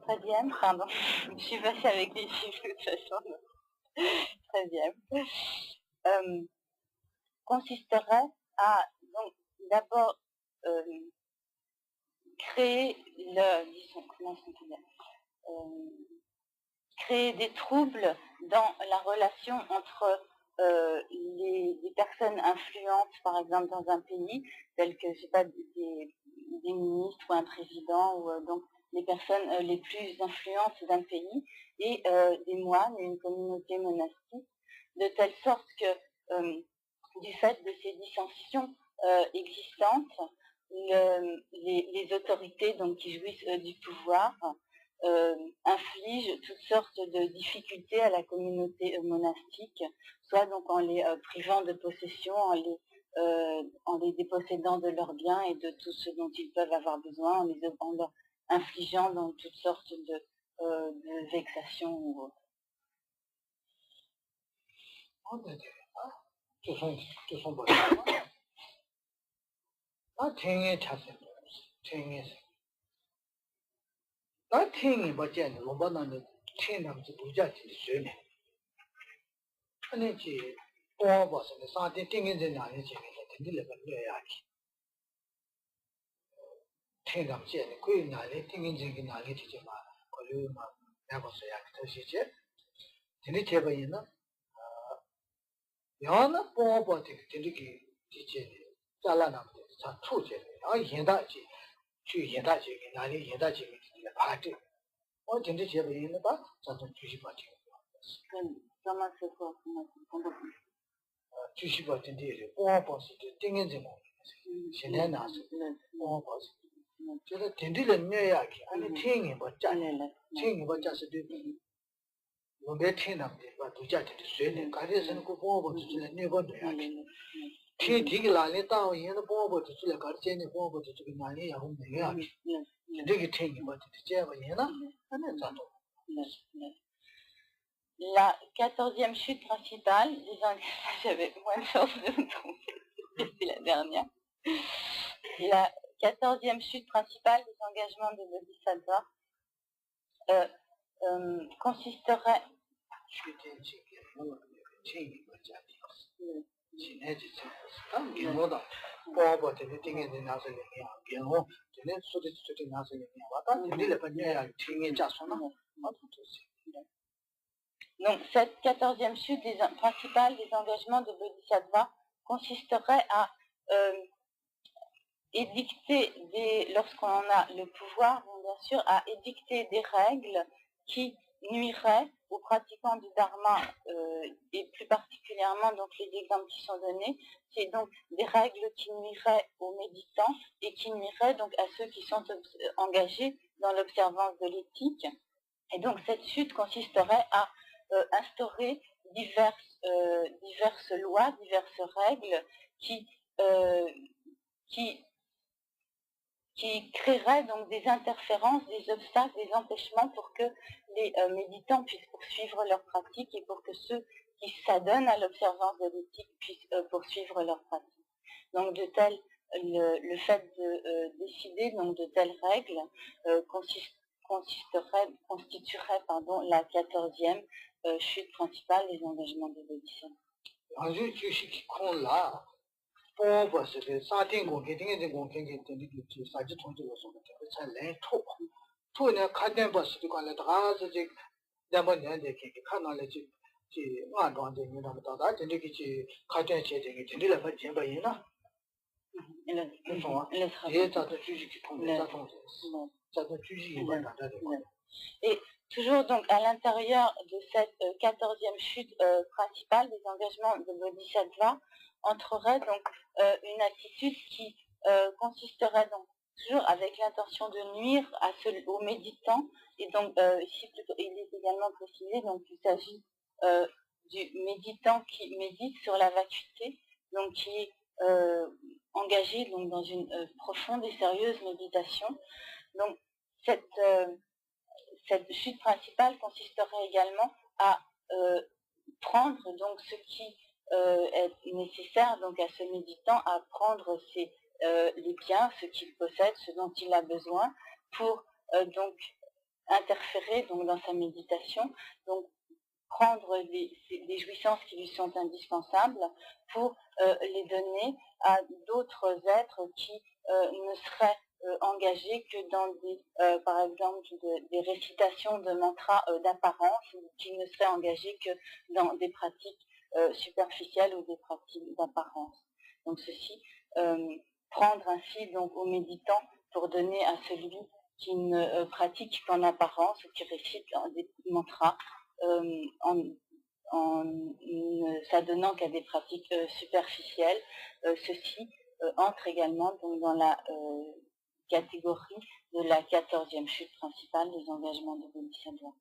13e, pardon, je suis passée avec les chiffres de toute façon. 13e, consisterait à, donc, d'abord créer créer des troubles dans la relation entre les personnes influentes, par exemple, dans un pays, telles que, je sais pas, des ministres ou un président, ou donc les personnes les plus influentes d'un pays, et des moines, une communauté monastique, de telle sorte que, du fait de ces dissensions existantes, les autorités donc, qui jouissent du pouvoir infligent toutes sortes de difficultés à la communauté monastique, soit donc en les privant de possession, en les dépossédant de leurs biens et de tout ce dont ils peuvent avoir besoin, en leur infligeant donc toutes sortes de vexations ou autres. Comment c'est quoi? La 14e chute principale, j'avais moins de chance de me tromper, c'est la dernière. La 14e chute principale des engagements de Bodhisattva consisterait donc, cette 14e chute principale des engagements de Bodhisattva consisterait à édicter lorsqu'on en a le pouvoir, bien sûr, à édicter des règles qui nuiraient aux pratiquants du Dharma, et plus particulièrement, donc les exemples qui sont donnés, c'est donc des règles qui nuiraient aux méditants et qui nuiraient donc à ceux qui sont engagés dans l'observance de l'éthique. Et donc cette chute consisterait à instaurer diverses lois, diverses règles qui créeraient donc des interférences, des obstacles, des empêchements pour que les méditants puissent poursuivre leur pratique et pour que ceux qui s'adonnent à l'observance de l'éthique puissent poursuivre leur pratique. Donc le fait de décider donc de telles règles constituerait la 14e chute principale des engagements de Bodhisattva. Et toujours donc à l'intérieur de cette 14e chute principale des engagements de Bodhisattva entrerait donc une attitude qui consisterait donc toujours avec l'intention de nuire aux méditants, et donc ici plutôt il est également précisé, donc il s'agit du méditant qui médite sur la vacuité, donc qui est engagé donc dans une profonde et sérieuse méditation. Donc cette chute principale consisterait également à prendre donc ce qui est nécessaire donc à ce méditant, à prendre les biens, ce qu'il possède, ce dont il a besoin, pour donc interférer donc, dans sa méditation, donc prendre des jouissances qui lui sont indispensables pour les donner à d'autres êtres qui ne seraient engagés que dans par exemple, des récitations de mantras d'apparence, ou qui ne seraient engagés que dans des pratiques superficielles ou des pratiques d'apparence. Donc ceci, prendre ainsi donc aux méditants pour donner à celui qui ne pratique qu'en apparence ou qui récite des mantras en ne s'adonnant qu'à des pratiques superficielles, ceci entre également donc, dans la catégorie de la 14e chute principale des engagements de Bodhisattva.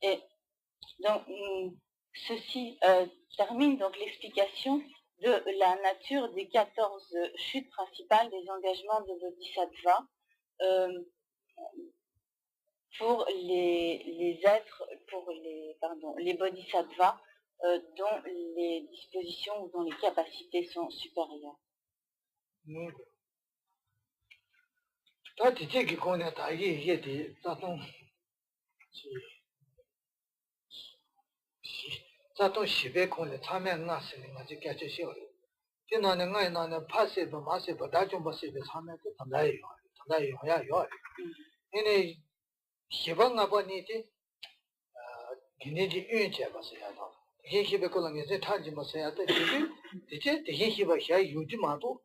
Et donc, ceci termine donc l'explication de la nature des 14 chutes principales des engagements de Bodhisattva pour les êtres, pour les Bodhisattvas dont les dispositions ou dont les capacités sont supérieures. 자동 시베 콘에 참여 나스는 아직 같이 쉬어요. 지난해 나는 파세 마세 다좀 버세 참여 그 담다요 야요. 얘네 시방아 버니지 기내지 윤제 버세야 더. 이게 시베 콜랑에서 타지 버세야 돼. 이제 되게 시바 샤 유지 마도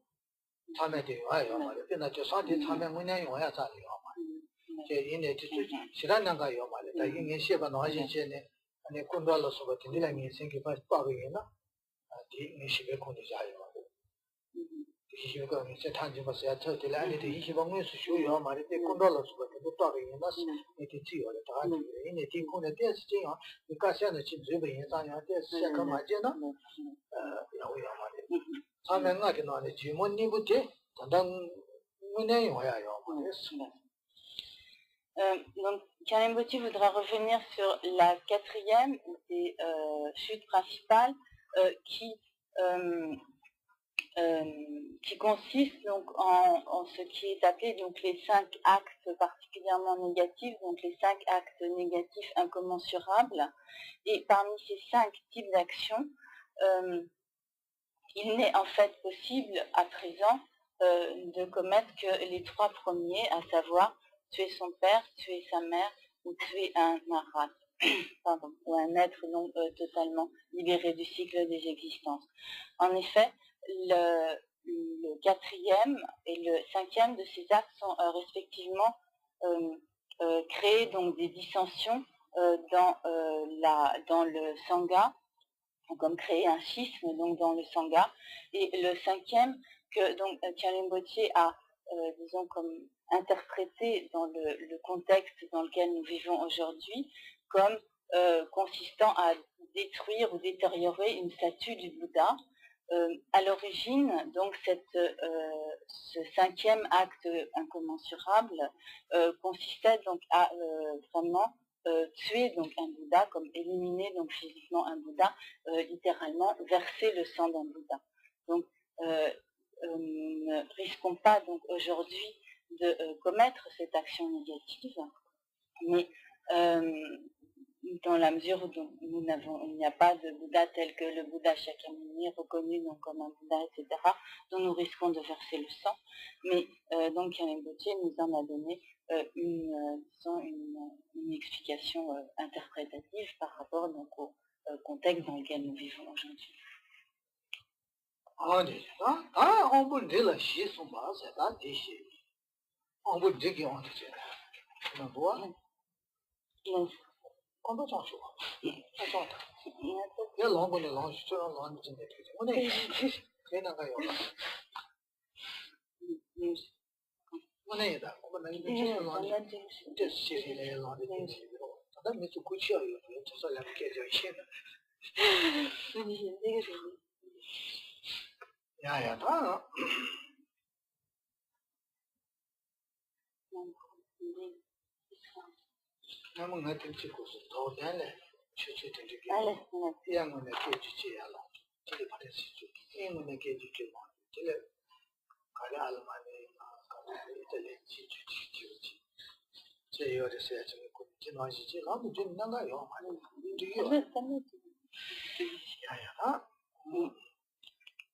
참여돼요. 아요 말이야. 그러나 저 사태 참여 문양이 와야 자요 말이야. 제 얘네 지수 지난난가요 말이야. 다 이게 시바 나와지 전에 아니 콘달로서 같은 데랑이 생기가 빠르게나 이 시베 콘이자요. 이 시베가 이제 탄지 버서야 저들 안에 이 시방에 수요요 말이 때 콘달로서 같은 데 빠르게나 이게 지요래 다 아니 이네 티 콘에 대해서 지요. 그러니까 현재 지금 인상에 대해서 시작한 맞잖아. 야오야 말이. 사명하게 나네 지문니부터 단단 문양이 와야요. Donc, Karimbochi voudra revenir sur la 4e des chutes principales qui consiste donc en ce qui est appelé donc les 5 actes particulièrement négatifs, donc les 5 actes négatifs incommensurables. Et parmi ces 5 types d'actions, il n'est en fait possible à présent de commettre que les 3 premiers, à savoir tuer son père, tuer sa mère ou tuer un marat, ou un être non totalement libéré du cycle des existences. En effet, le 4e et le 5e de ces actes sont respectivement créés donc des dissensions dans le Sangha, comme créer un schisme donc dans le Sangha, et le 5e que donc Karimbochi a disons comme interprété dans le contexte dans lequel nous vivons aujourd'hui comme consistant à détruire ou détériorer une statue du Bouddha. À l'origine, donc ce 5e acte incommensurable consistait donc à vraiment tuer donc un Bouddha, comme éliminer donc physiquement un Bouddha, littéralement verser le sang d'un Bouddha. Donc ne risquons pas donc aujourd'hui de commettre cette action négative, mais dans la mesure où il n'y a pas de Bouddha tel que le Bouddha Shakyamuni, reconnu donc comme un Bouddha, etc., dont nous risquons de verser le sang. Mais donc Karimbochi nous en a donné une explication interprétative par rapport donc au contexte dans lequel nous vivons aujourd'hui. on peut dire la chie son bas, c'est pas des chies. On peut dire qu'on dit ça. On voit. On peut s'en choisir. Attends. Il y a l'angle de l'angle, je te rends l'angle de l'angle. On est ici. C'est n'a pas eu. On est là. On est juste l'angle. C'est c'est l'angle de l'angle. Ça mais tu couches à eux, tu sais la question ici. Ya ta. 아무 같은 찍고서 더 달래 추추들이 Allez, 이양원에 깨지지야라 이게 받을 수 있죠 이양원에 깨지지 뭐 이제 가려 알만에 가려 이제 지지지지 제 요리서야 좀 지나시지 나도 좀 나가요 아니 이게요 야야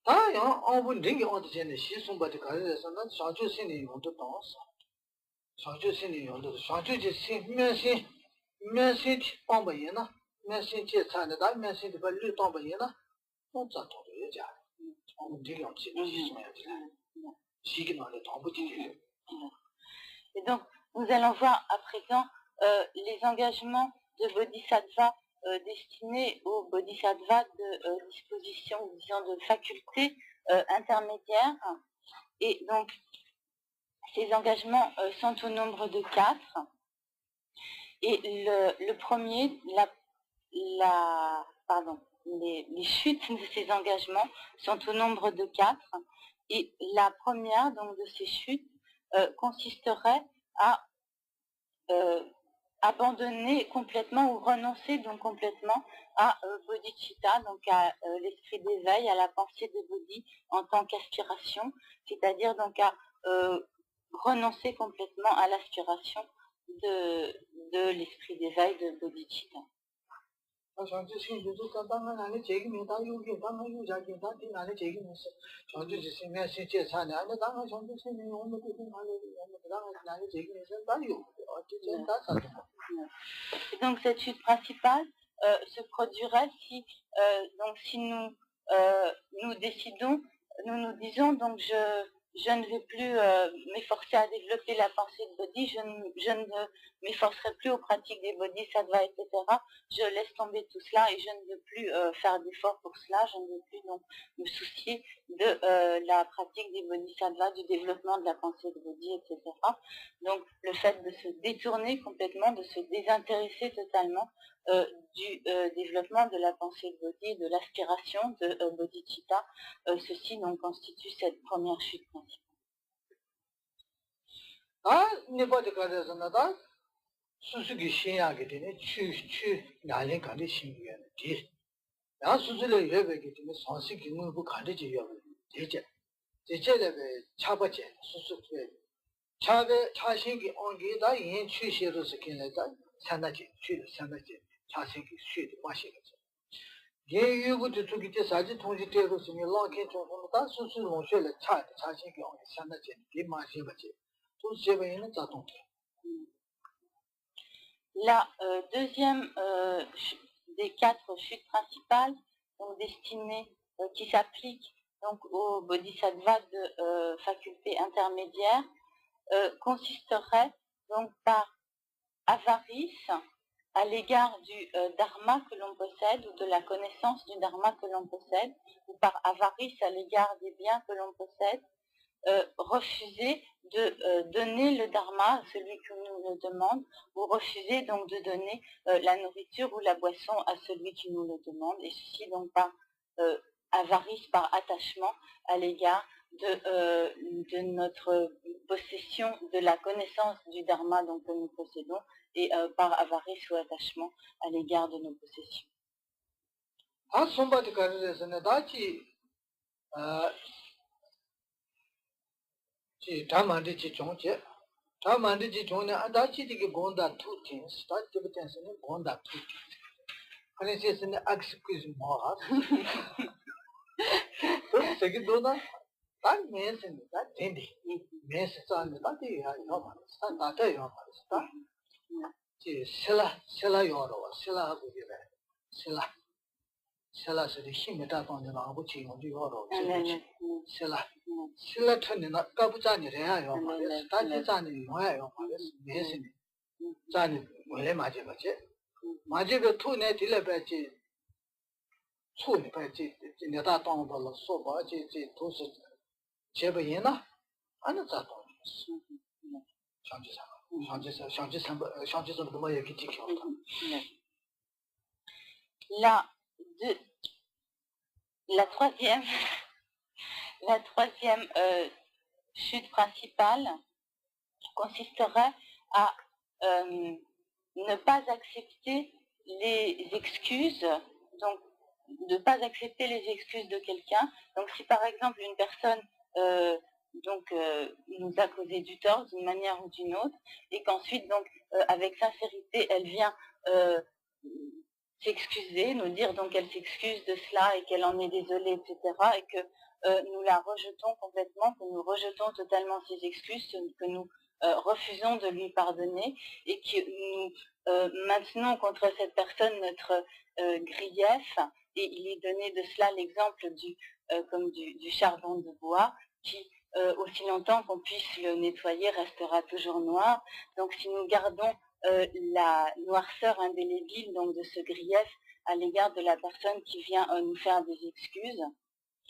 다요 어분 링이 어디전에 시송바디 가려서 난 자주신이 용도 나왔어 자주신이 용도 자주지 신면신 면신 방법이나 면신 제찬에 다 면신이 벌리 방법이나 혼자 도려야 어분 링이 어디 시송해야 돼 시기 말에 더 지게 Et donc, nous allons voir à présent les engagements de Bodhisattva destinés aux Bodhisattvas de disposition, disons, de facultés intermédiaires. Et donc, ces engagements sont au nombre de 4. Et le premier, les chutes de ces engagements sont au nombre de 4. Et la première, donc, de ces chutes consisterait à abandonner complètement ou renoncer donc complètement à bodhicitta, donc à l'esprit d'éveil, à la pensée de Bodhi en tant qu'aspiration, c'est-à-dire donc à renoncer complètement à l'aspiration de l'esprit d'éveil de bodhicitta. Et donc cette chute principale se produirait si nous décidons, nous nous disons donc je ne vais plus m'efforcer à développer la pensée de Bodhi, je ne m'efforcerai plus aux pratiques des bodhisattvas, etc. Je laisse tomber tout cela et je ne veux plus faire d'efforts pour cela, je ne veux plus donc me soucier de la pratique des bodhisattvas, du développement de la pensée de Bodhi, etc. Donc le fait de se détourner complètement, de se désintéresser totalement du développement de la pensée de Bodhi, de l'aspiration de bodhicitta, ceci donc constitue cette première chute principale. 수수기 신야게 되네 추 나린 간의 신기야지 야 수술을 예배게 되면 선식 기능부 가르지요 제제레베 차버제 수수께 차베 차신기 온기다 인 취시로서 кин에다 산나지 취도 산나지 차신기 취도 마시겠죠 예유부터 두기때 사지 통지대로서 밀라게 좀다 수술 농실에 차신기 온기 산나지 이 마시겠지 또 제베는 자동 La deuxième des 4 chutes principales, donc destinées, qui s'appliquent donc aux bodhisattvas de faculté intermédiaire, consisterait donc par avarice à l'égard du dharma que l'on possède ou de la connaissance du dharma que l'on possède, ou par avarice à l'égard des biens que l'on possède, refuser de donner le dharma à celui qui nous le demande, ou refuser donc de donner la nourriture ou la boisson à celui qui nous le demande, et ceci donc par avarice, par attachement à l'égard de notre possession, de la connaissance du dharma donc, que nous possédons, et par avarice ou attachement à l'égard de nos possessions. 다만디지 종제 다만디지 종네 아다치디게 본다 투틴 스타트 버텐스는 본다 투틴 아니세스네 악스퀴즈 뭐하 또 세기도나 단 메스는 다 된디 메스산은 다디야 요마 산다데 요마 스타 지 셀라 요로 셀라하고 이래 셀라스의 힘이 다던데 아버지 용지 요로 셀라 천이나 까부자니래요 말이야 다지자니 뭐예요 말이야 메시니 자니 원래 맞지 맞이가 투네 딜레베지 추니 베지 내다 동벌로 소바지 도스 제베이나 아는 자동 상지사 뭐 얘기 지켜다 La troisième chute principale consisterait à ne pas accepter les excuses, donc de ne pas accepter les excuses de quelqu'un. Donc si par exemple une personne nous a causé du tort d'une manière ou d'une autre, et qu'ensuite donc avec sincérité elle vient s'excuser, nous dire donc qu'elle s'excuse de cela et qu'elle en est désolée, etc. Et que nous la rejetons complètement, que nous rejetons totalement ses excuses, que nous refusons de lui pardonner et que nous maintenons contre cette personne notre grief. Et il est donné de cela l'exemple du charbon de bois qui, aussi longtemps qu'on puisse le nettoyer, restera toujours noir. Donc si nous gardons la noirceur indélébile donc de ce grief à l'égard de la personne qui vient nous faire des excuses,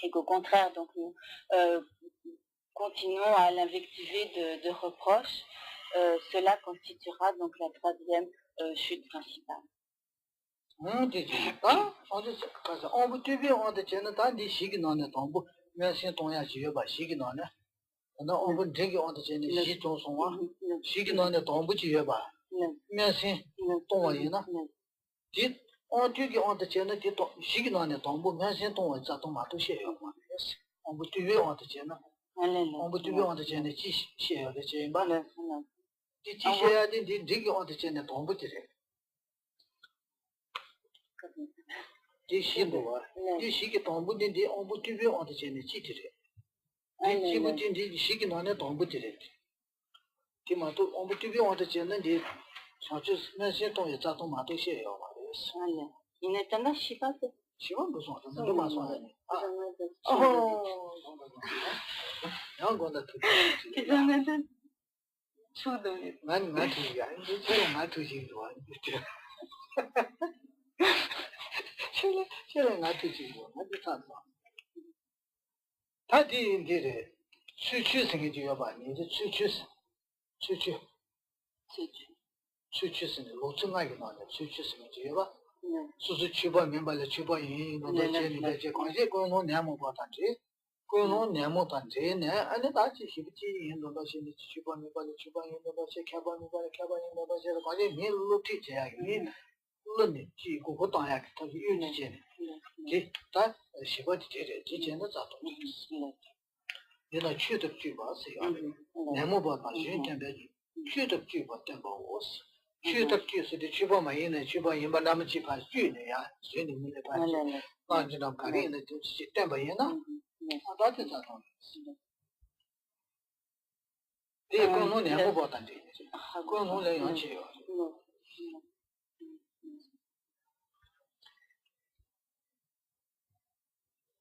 et qu'au contraire donc nous continuons à l'invectiver de reproches, cela constituera donc la troisième chute principale.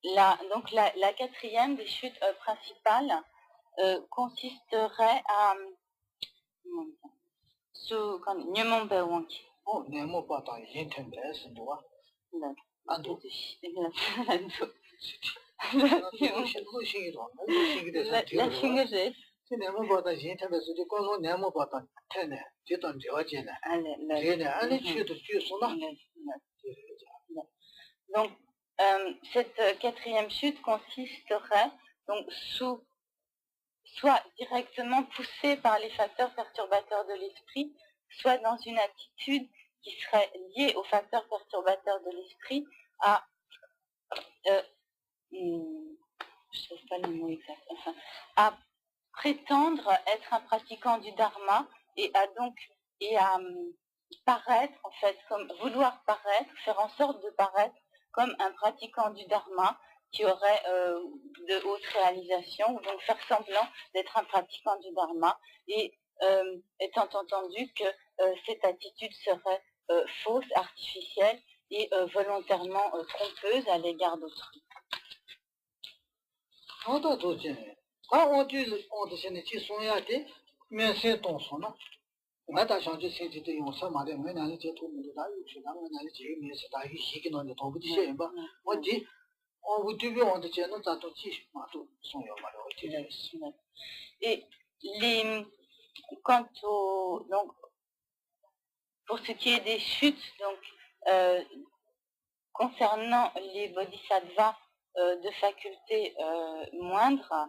La quatrième des chutes principales consisterait à donc cette quatrième chute consisterait donc soit directement poussée par les facteurs perturbateurs de l'esprit, soit dans une attitude qui serait liée aux facteurs perturbateurs de l'esprit à je ne sais pas le mot exact, enfin, à prétendre être un pratiquant du dharma et à paraître, en fait, comme vouloir paraître, faire en sorte de paraître comme un pratiquant du dharma qui aurait de hautes réalisations, ou donc faire semblant d'être un pratiquant du dharma, et étant entendu que cette attitude serait fausse, artificielle et volontairement trompeuse à l'égard d'autrui. Et donc, pour ce qui est des chutes, donc, concernant les bodhisattvas de facultés moindres,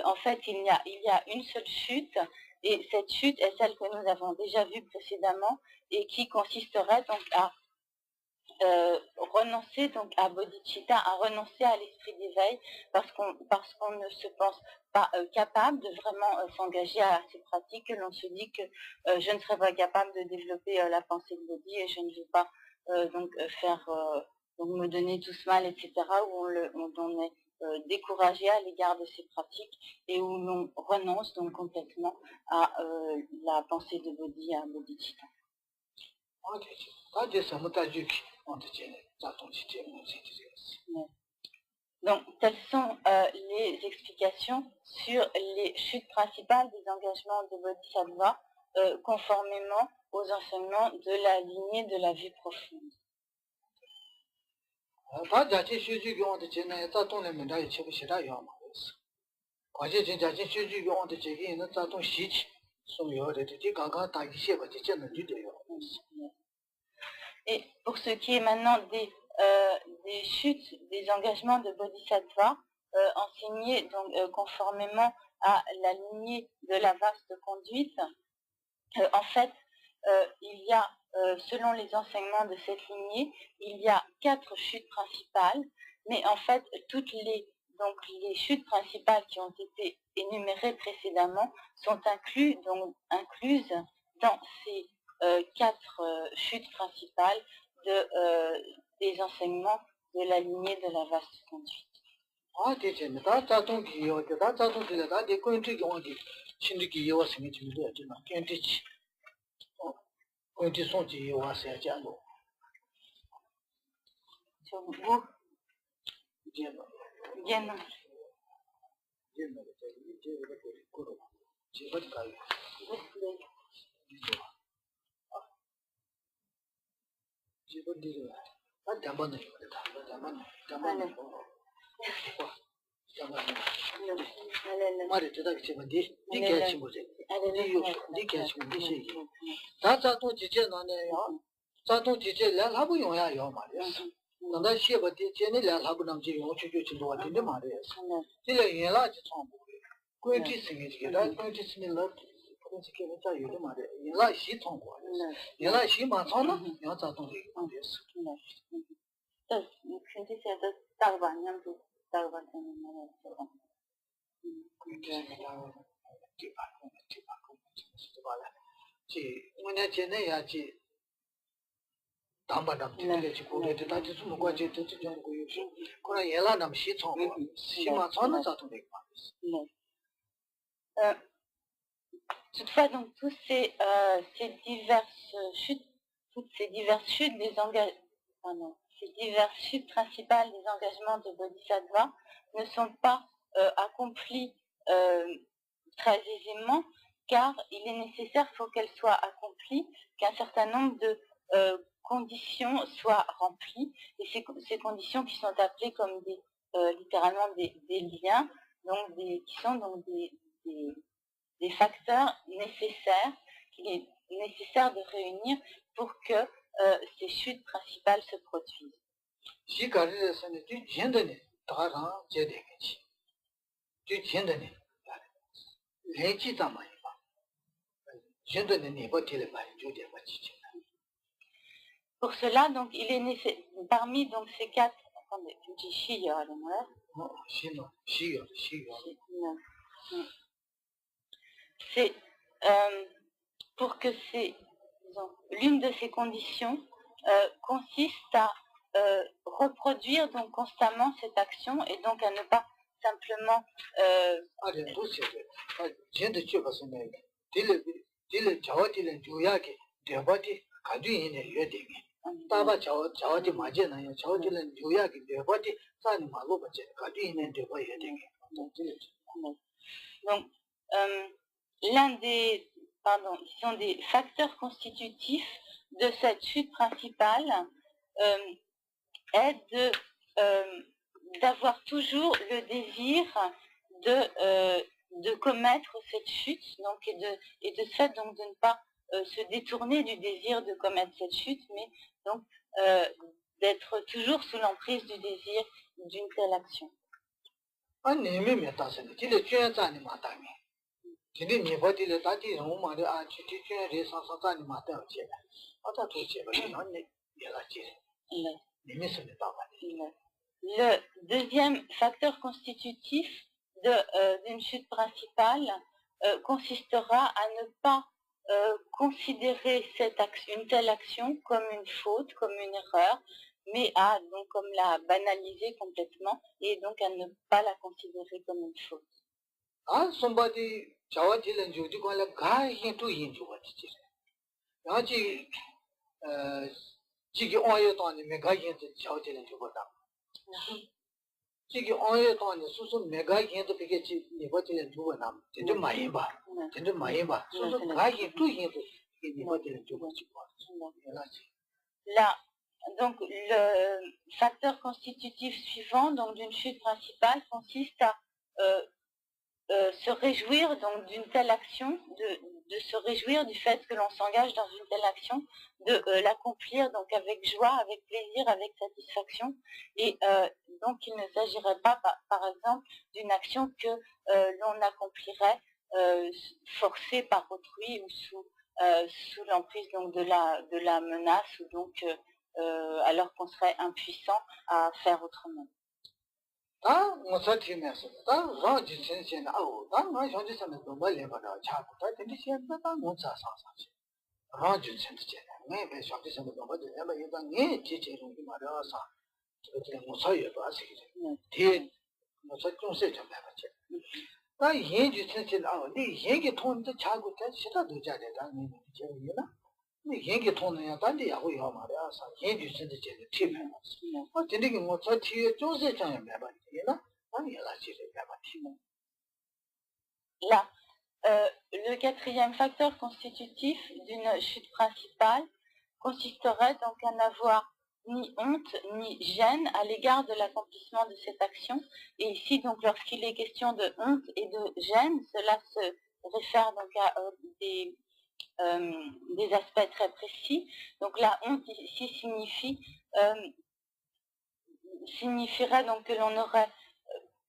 en fait, il y a une seule chute, et cette chute est celle que nous avons déjà vue précédemment, et qui consisterait donc à renoncer donc à bodhicitta, à renoncer à l'esprit d'éveil, parce qu'on ne se pense pas capable de vraiment s'engager à ces pratiques, que l'on se dit que je ne serai pas capable de développer la pensée de bodhi, et je ne veux pas donc faire donc me donner tout ce mal, etc., où on est découragé à l'égard de ces pratiques, et où l'on renonce donc complètement à la pensée de bodhi, à bodhicitta. Donc, telles sont les explications sur les chutes principales des engagements de Bodhisattva, conformément aux enseignements de la lignée de la vue profonde. Et pour ce qui est maintenant des chutes, des engagements de Bodhisattva, enseignés donc conformément à la lignée de la vaste conduite, en fait, il y a, selon les enseignements de cette lignée, il y a 4 chutes principales, mais en fait, toutes les chutes principales qui ont été énumérées précédemment sont incluses dans ces 4 chutes principales des enseignements de la lignée de la vaste conduite. Sur vous, bien. Toutefois, donc, toutes ces diverses chutes ces diverses chutes principales des engagements de Bodhisattva ne sont pas accomplies très aisément, car il est nécessaire, pour qu'elles soient accomplies, qu'un certain nombre de conditions soient remplies, et ces conditions qui sont appelées comme littéralement des liens, donc qui sont donc des facteurs nécessaires qu'il est nécessaire de réunir pour que ces chutes principales se produisent. Pour cela, donc, il est nécessaire, parmi donc, ces 4, c'est pour que l'une de ces conditions consiste à reproduire donc constamment cette action, et donc à ne pas simplement donc ils sont des facteurs constitutifs de cette chute principale, est d'avoir toujours le désir de commettre cette chute, donc, et de ce fait donc de ne pas se détourner du désir de commettre cette chute, mais donc d'être toujours sous l'emprise du désir d'une telle action. 아니 메메다서는 진짜 chuyên 자니 마다미 진짜 니버디를 다디 너무마데 아 진짜 chuyên 사사자니 마다지 아다 도체 아니 얘가지 니미스는 다바니 Le deuxième facteur constitutif d'une chute principale consistera à ne pas considérer une telle action comme une faute, comme une erreur, mais à donc comme la banaliser complètement et donc à ne pas la considérer comme une faute. Ah, somebody 자와지는 조직관을 가히도 인조가지지. 야지 지기 어여도 아니면 가히도 자와지는 조보다. 지기 어여도 아니 수수 메가히도 비게지 니버지는 조보나. 진짜 많이 봐. 진짜 많이 봐. 수수 가히도 인도 니버지는 조보지. Là, donc le facteur constitutif suivant donc d'une chute principale consiste à se réjouir donc d'une telle action, de se réjouir du fait que l'on s'engage dans une telle action, de l'accomplir donc avec joie, avec plaisir, avec satisfaction. Et donc il ne s'agirait pas, par exemple, d'une action que l'on accomplirait forcée par autrui ou sous l'emprise donc de la menace ou donc alors qu'on serait impuissant à faire autrement. 다 무서티면서 다 로지 신신 아우 다 나셔지 섬에 뭐래 봐라 차고 다 된디시한다 다 못사사사지 로지 신신 매매 셔지 섬에 뭐래 내가 일단 네 지체로 말아서 저기 무서워요 아시기 뒤에 무서 좀세 좀 해봤지 나 얘기 신신 아우 네 얘기 통도 차고 다 시다도 자래다 네 제일이나 네 얘기 통는 단디 하고 요 말아서 얘기 신신 제일 팀에 진짜 무서 뒤에 좀세 좀 해봐 Là, le quatrième facteur constitutif d'une chute principale consisterait donc à n'avoir ni honte ni gêne à l'égard de l'accomplissement de cette action. Et ici, donc, lorsqu'il est question de honte et de gêne, cela se réfère donc à des aspects très précis. Donc la honte ici signifierait donc que l'on aurait,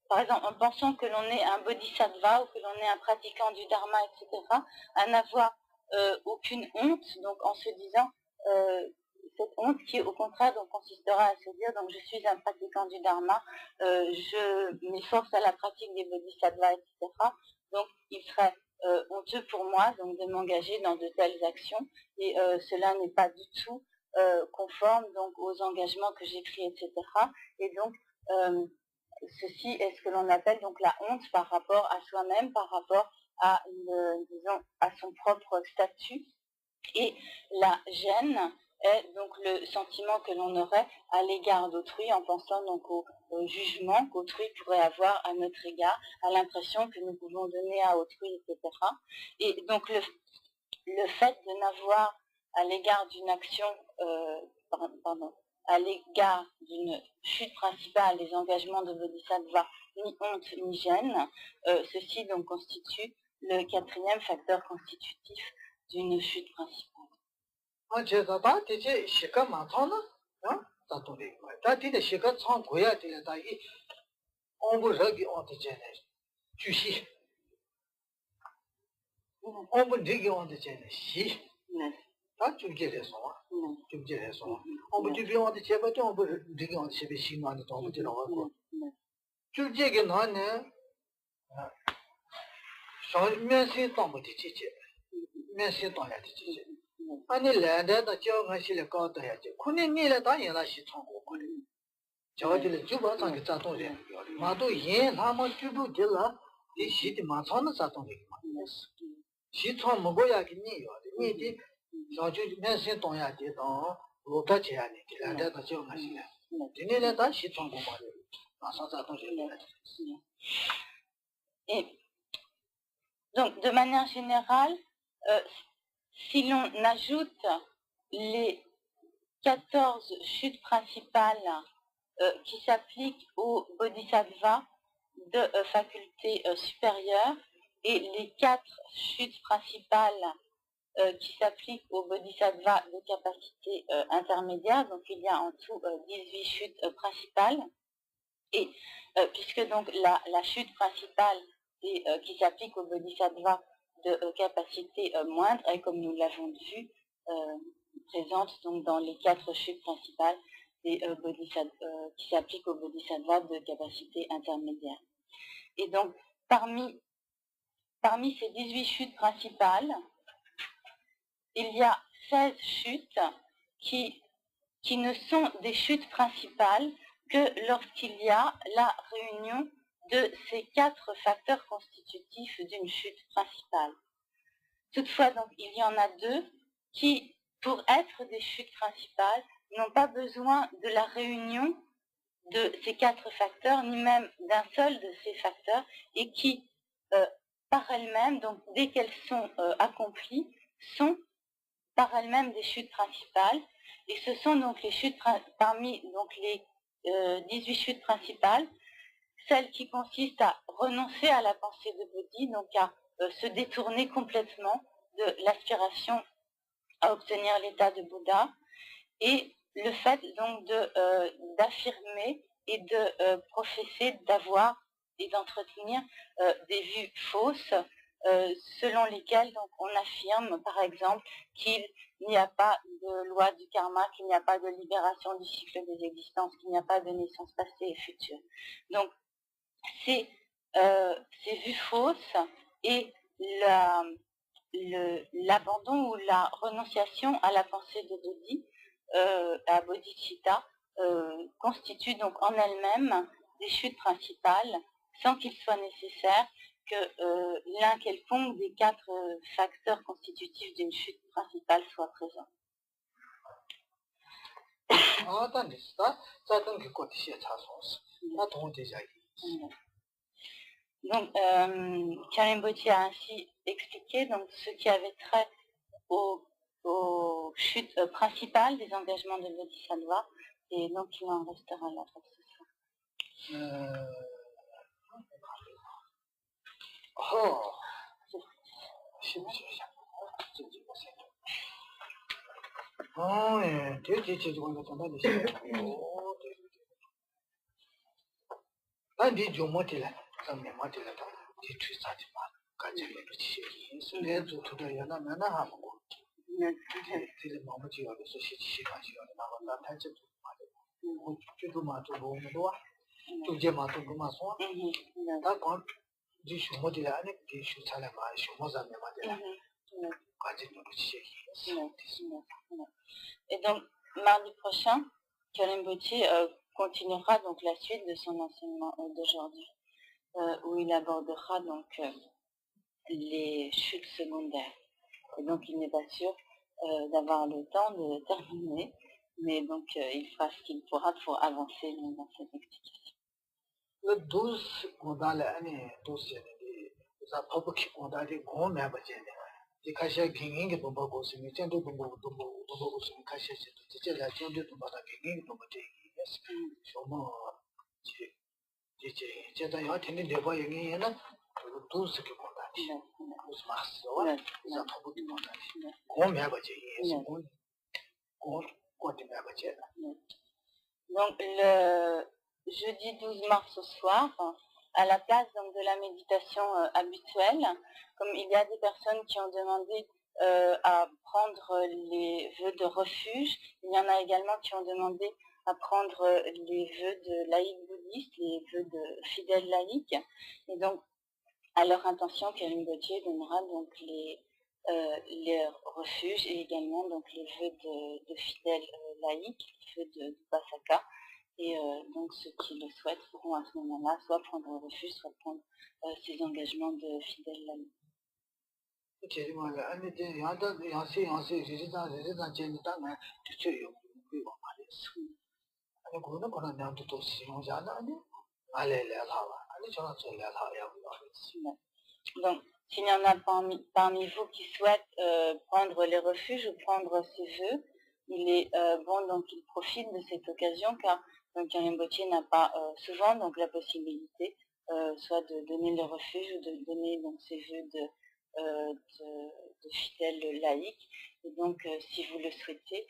par exemple, en pensant que l'on est un bodhisattva ou que l'on est un pratiquant du dharma, etc., à n'avoir aucune honte, donc en se disant cette honte qui au contraire donc consistera à se dire donc je suis un pratiquant du dharma, je m'efforce à la pratique des bodhisattvas, etc. Donc il serait honteux pour moi donc de m'engager dans de telles actions et cela n'est pas du tout conforme donc aux engagements que j'ai pris, etc. Et donc ceci est ce que l'on appelle donc la honte par rapport à soi-même, par rapport à, disons, à son propre statut. Et la gêne est donc le sentiment que l'on aurait à l'égard d'autrui en pensant donc au jugement qu'autrui pourrait avoir à notre égard, à l'impression que nous pouvons donner à autrui, etc. Et donc le fait de n'avoir à l'égard d'une action, à l'égard d'une chute principale des engagements de Bodhisattva, ni honte ni gêne, ceci donc constitue le quatrième facteur constitutif d'une chute principale. 다 중계해서 중계해서 어부지비한테 제발 좀 어부지비한테 제비 신나는 더 어부지라고 중계게 나네 면세 동부지 지지 면세 동야 지지 아니 랜드다 저가실에 가다야지 군인이라 다니나 시청고 거리 저들이 주바상에 자동에 마도 예 나만 주부질라 이 시티 마찬가지 자동에 시청 먹어야겠니요 니디 저주 면세 동야 되도 로다지야니 랜드다 저가실에 니네는 다 시청고 말이야 마찬가지 자동에 Et donc, de manière générale, si l'on ajoute les 14 chutes principales qui s'appliquent aux bodhisattvas de faculté supérieure et les 4 chutes principales qui s'appliquent aux bodhisattvas de capacité intermédiaire, donc il y a en tout 18 chutes principales, Et puisque donc la chute principale qui s'applique au bodhisattva de capacité moindre, et comme nous l'avons vu, présente donc dans les 4 chutes principales qui s'appliquent au bodhisattva de capacité intermédiaire. Et donc, parmi ces 18 chutes principales, il y a 16 chutes qui ne sont des chutes principales que lorsqu'il y a la réunion de ces 4 facteurs constitutifs d'une chute principale. Toutefois, donc, il y en a 2 qui, pour être des chutes principales, n'ont pas besoin de la réunion de ces 4 facteurs, ni même d'un seul de ces facteurs, et qui, par elles-mêmes, donc dès qu'elles sont accomplies, sont par elles-mêmes des chutes principales. Et ce sont donc les chutes, parmi donc les 18 chutes principales, celles qui consistent à renoncer à la pensée de Bodhi, donc à se détourner complètement de l'aspiration à obtenir l'état de Bouddha, et le fait donc d'affirmer et de professer, d'avoir et d'entretenir des vues fausses selon lesquelles donc, on affirme par exemple qu'il n'y a pas de loi du karma, qu'il n'y a pas de libération du cycle des existences, qu'il n'y a pas de naissance passée et future. Donc ces vues fausses et l'abandon ou la renonciation à la pensée de Bodhi, à bodhicitta, constituent donc en elles-mêmes des chutes principales, sans qu'il soit nécessaire que l'un quelconque des 4 facteurs constitutifs d'une chute principale soit présent. Donc, Karim Bodhi a ainsi expliqué donc, ce qui avait trait aux chutes principales des engagements de Bodhisattva, et donc il en restera là pour ce soir. Et donc, mardi prochain, Karim Bodhi continuera donc la suite de son enseignement d'aujourd'hui, où il abordera donc les chutes secondaires. Et donc, il n'est pas sûr d'avoir le temps de terminer, mais donc il fera ce qu'il pourra pour avancer dans cette explication. Donc le jeudi 12 mars au soir, à la place donc, de la méditation habituelle, comme il y a des personnes qui ont demandé à prendre les vœux de refuge, il y en a également qui ont demandé à prendre les vœux de laïcs bouddhistes, les vœux de fidèles laïcs. Et donc, à leur intention, Karim Bodhi donnera donc les refuges et également donc les vœux de fidèles laïcs, les vœux de Pasaka. Et donc ceux qui le souhaitent pourront à ce moment-là soit prendre un refuge, soit prendre ces engagements de fidèles laïcs. Donc, s'il y en a parmi vous qui souhaitent prendre les refuges ou prendre ces vœux, il est bon donc qu'ils profitent de cette occasion, car Karim Bodhi n'a pas souvent donc la possibilité soit de donner le refuge ou de donner donc ces vœux de fidèles laïcs. Et donc, si vous le souhaitez,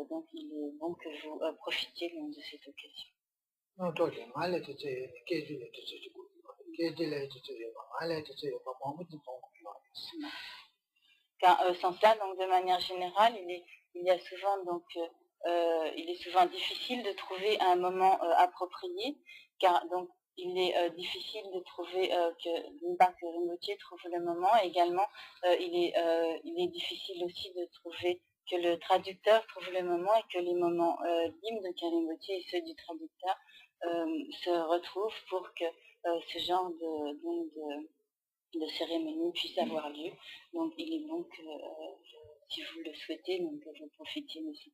donc il est bon que vous profitiez donc, de cette occasion. non, toi, mal tu sais, qu'est-ce que tu sais, qu'est-ce que tu sais, mal tu sais, pas moi, tu comprends. Sans ça, donc de manière générale, il y a souvent donc il est souvent difficile de trouver un moment approprié, car donc il est difficile de trouver que d'une part que Rimbaud trouve le moment, et également il est difficile aussi de trouver que le traducteur trouve le moment et que les moments libres de Rimbaud et ceux du traducteur se retrouvent pour que ce genre de cérémonie puisse avoir lieu. Donc il est bon que, si vous le souhaitez, donc vous profitiez de ce